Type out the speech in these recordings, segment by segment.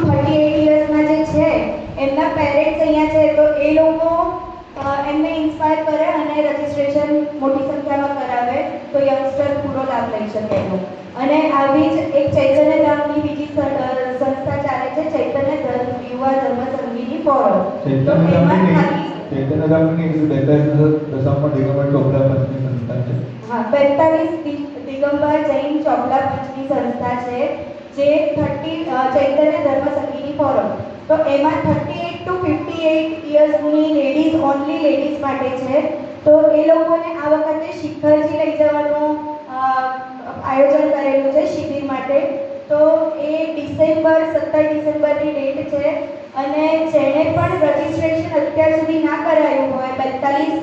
38 યર્સના જે છે એમના પેરેન્ટ્સ અહીંયા છે, તો એ લોકો એમને ઇન્સ્પાયર કરે અને રજિસ્ટ્રેશન મોટી સંખ્યામાં કરાવે તો યંગસ્ટર પૂરો લાભ લઈ શકે એનો. અને આવી જ એક ચૈતન્ય ધામની બીજી સંસ્થા ચાલે છે, ચૈતન્ય યુવા ધર્મ સંગીની ફોરમ. ચૈતન્ય ધામની 42 દશામાં દિગંબર ચોપડા પંચની સંસ્થા છે. હા, 42 દિગંબર જૈન ચોપડા પંચની સંસ્થા છે, જે 30 ચૈતન્ય ધર્મ સંગીની ફોરમ. તો એમાં 38 to 58 યર્સની લેડીઝ, ઓનલી લેડીઝ માટે છે. તો એ લોકોને આ વખતે શિખરજી લઈ જવાનું આયોજન કરેલું છે શિબિર માટે. તો એ 17 ડિસેમ્બરની ડેટ છે. અને જેણે પણ રજિસ્ટ્રેશન અત્યાર સુધી ના કરાયું હોય, 42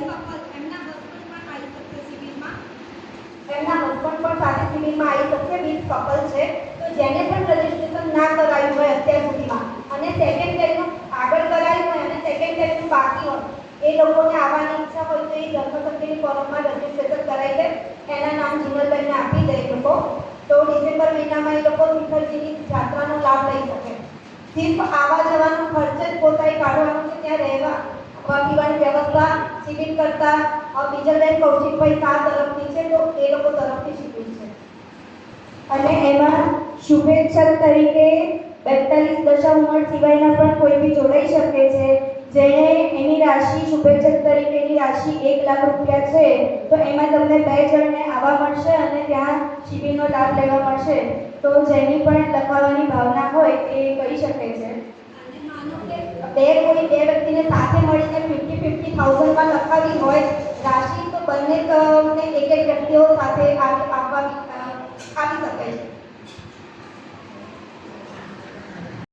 એમના હસબન્ડ પણ સાથે શિબિરમાં આવી શકશે. 20 કપલ છે. તો જેને પણ રજિસ્ટ્રેશન ના કરાયું હોય અત્યાર સુધીમાં અને સેકન્ડ ટાઈમનું આગળ કરાયું હોય અને સેકન્ડ ટાઈમનું બાકી હોય, એ લોકોને આવવાની ઈચ્છા હોય તો એ ધર્મસંઘની ફોરમમાં રજિસ્ટ્રેશન કરાવી દે. એના નામ જીવનબેનને આપી દે એ લોકો. તો ડિસેમ્બર મહિનામાં એ લોકો શિખરજીની જાત્રાનો લાભ લઈ શકે. સિર્ફ આવવા જવાનું ખર્ચ જ પોતાએ કાઢવાનું છે. ત્યાં રહેવા પીવાની વ્યવસ્થા શિબિર કરતા બીજલબેન કૌશિકભાઈ શાહ તરફથી છે, તો એ લોકો તરફથી શિબિર છે. અને એમાં શુભેચ્છક તરીકે 42 દશા ઉંમર સિવાયના પણ કોઈ બી જોડાઈ શકે છે. જેણે એની રાશિ શુભેચ્છક તરીકેની રાશિ 1 લાખ રૂપિયા છે, તો એમાં તમને 2 જણને આવવા મળશે અને ત્યાં શિબિરનો લાભ લેવા મળશે. તો જેની પણ લખાવવાની ભાવના હોય એ કરી શકે છે. અને માનો કે બે વ્યક્તિને સાથે મળીને 50,000માં લખાવી